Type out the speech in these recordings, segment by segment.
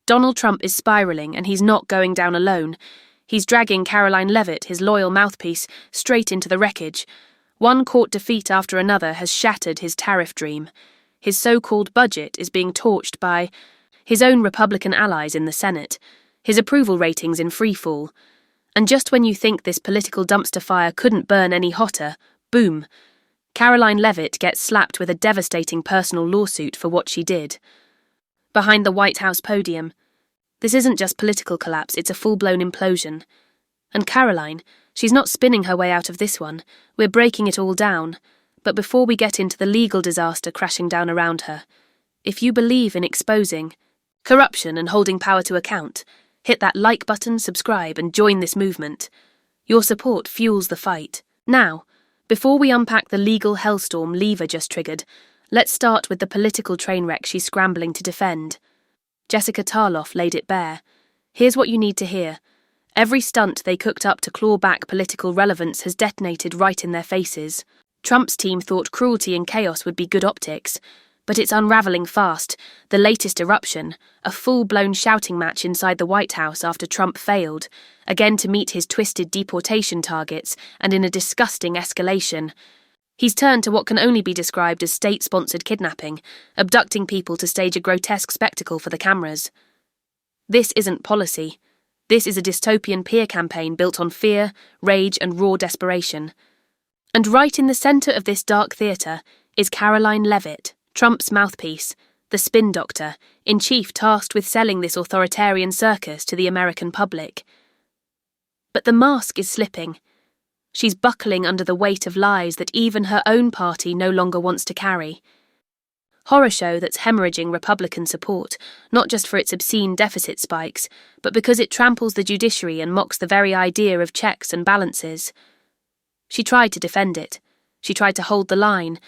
Donald Trump is spiraling, and he's not going down alone. He's dragging Karoline Leavitt, his loyal mouthpiece, straight into the wreckage. One court defeat after another has shattered his tariff dream. His so-called budget is being torched by his own Republican allies in the Senate, his approval ratings in freefall. And just when you think this political dumpster fire couldn't burn any hotter, boom, Karoline Leavitt gets slapped with a devastating personal lawsuit for what she did. Behind the White House podium, this isn't just political collapse, it's a full-blown implosion. And Karoline, she's not spinning her way out of this one. We're breaking it all down. But before we get into the legal disaster crashing down around her, if you believe in exposing corruption and holding power to account, hit that like button, subscribe, and join this movement. Your support fuels the fight. Now, before we unpack the legal hellstorm Leavitt just triggered, let's start with the political train wreck she's scrambling to defend. Jessica Tarloff laid it bare. Here's what you need to hear. Every stunt they cooked up to claw back political relevance has detonated right in their faces. Trump's team thought cruelty and chaos would be good optics, but it's unraveling fast. The latest eruption, a full-blown shouting match inside the White House after Trump failed, again to meet his twisted deportation targets, and in a disgusting escalation. He's turned to what can only be described as state-sponsored kidnapping, abducting people to stage a grotesque spectacle for the cameras. This isn't policy. This is a dystopian peer campaign built on fear, rage, and raw desperation. And right in the centre of this dark theatre is Karoline Leavitt, Trump's mouthpiece, the spin doctor, in chief tasked with selling this authoritarian circus to the American public. But the mask is slipping. She's buckling under the weight of lies that even her own party no longer wants to carry. Horror show that's hemorrhaging Republican support, not just for its obscene deficit spikes, but because it tramples the judiciary and mocks the very idea of checks and balances. She tried to defend it. She tried to hold the line,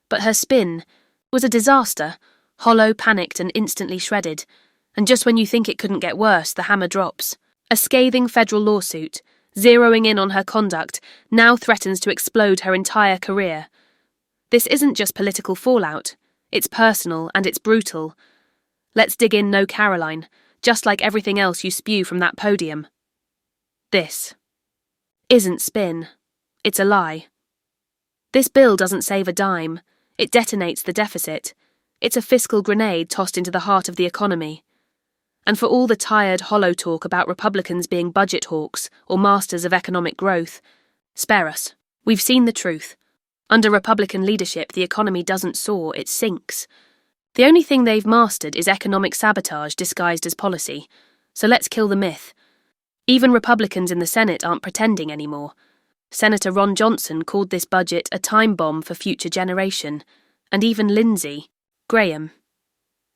but her spin was a disaster, hollow, panicked, and instantly shredded. And just when you think it couldn't get worse, the hammer drops. A scathing federal lawsuit, zeroing in on her conduct, now threatens to explode her entire career. This isn't just political fallout. It's personal and it's brutal. Let's dig in, no Karoline, just like everything else you spew from that podium. This isn't spin. It's a lie. This bill doesn't save a dime. It detonates the deficit. It's a fiscal grenade tossed into the heart of the economy. And for all the tired, hollow talk about Republicans being budget hawks or masters of economic growth, spare us. We've seen the truth. Under Republican leadership, the economy doesn't soar, it sinks. The only thing they've mastered is economic sabotage disguised as policy. So let's kill the myth. Even Republicans in the Senate aren't pretending anymore. Senator Ron Johnson called this budget a time bomb for future generation. And even Lindsey Graham,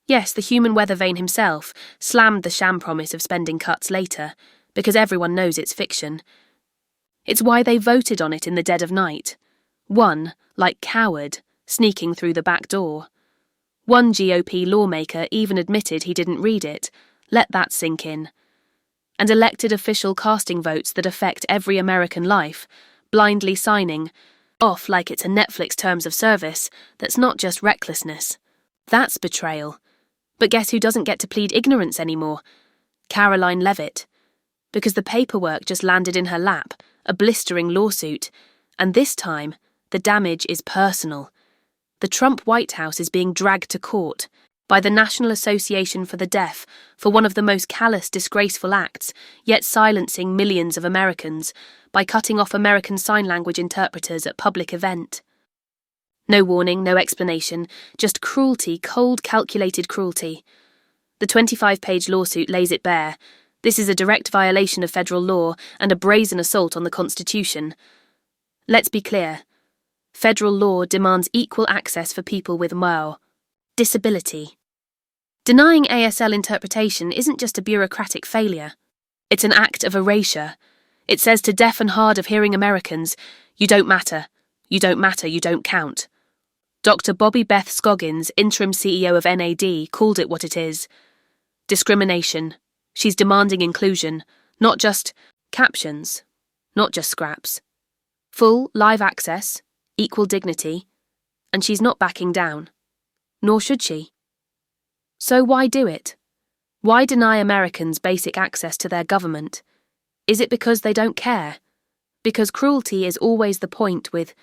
yes, the human weather vane himself, slammed the sham promise of spending cuts later, because everyone knows it's fiction. It's why they voted on it in the dead of night. One, like coward, sneaking through the back door. One GOP lawmaker even admitted he didn't read it. Let that sink in. And elected official casting votes that affect every American life, blindly signing off like it's a Netflix terms of service that's not just recklessness. That's betrayal. But guess who doesn't get to plead ignorance anymore? Karoline Leavitt. Because the paperwork just landed in her lap, a blistering lawsuit. And this time, the damage is personal. The Trump White House is being dragged to court by the National Association for the Deaf for one of the most callous, disgraceful acts, yet silencing millions of Americans by cutting off American Sign Language interpreters at public event. No warning, no explanation, just cruelty, cold, calculated cruelty. The 25-page lawsuit lays it bare. This is a direct violation of federal law and a brazen assault on the Constitution. Let's be clear. Federal law demands equal access for people with disability. Denying ASL interpretation isn't just a bureaucratic failure. It's an act of erasure. It says to deaf and hard of hearing Americans, you don't matter, you don't matter, you don't count. Dr. Bobby Beth Scoggins, interim CEO of NAD, called it what it is. Discrimination. She's demanding inclusion, not just captions, not just scraps. Full, live access, equal dignity, and she's not backing down. Nor should she. So why do it? Why deny Americans basic access to their government? Is it because they don't care? Because cruelty is always the point with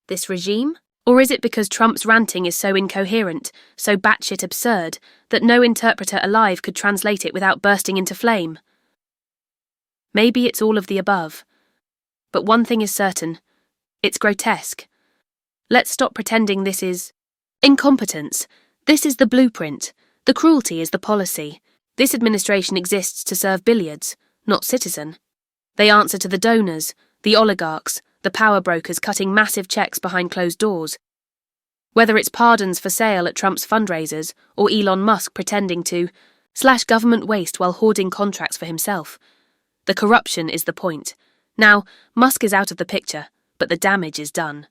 this regime? Or is it because Trump's ranting is so incoherent, so batshit absurd, that no interpreter alive could translate it without bursting into flame? Maybe it's all of the above. But one thing is certain. It's grotesque. Let's stop pretending this is incompetence. This is the blueprint. The cruelty is the policy. This administration exists to serve billiards, not citizen. They answer to the donors, the oligarchs, the power brokers cutting massive checks behind closed doors. Whether it's pardons for sale at Trump's fundraisers or Elon Musk pretending to slash government waste while hoarding contracts for himself, the corruption is the point. Now, Musk is out of the picture, but the damage is done.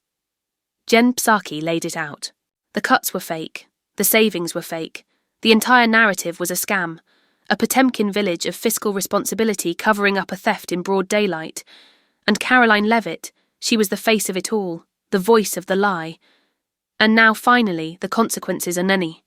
Jen Psaki laid it out. The cuts were fake. The savings were fake. The entire narrative was a scam. A Potemkin village of fiscal responsibility covering up a theft in broad daylight. And Karoline Leavitt, she was the face of it all, the voice of the lie. And now, finally, the consequences are many.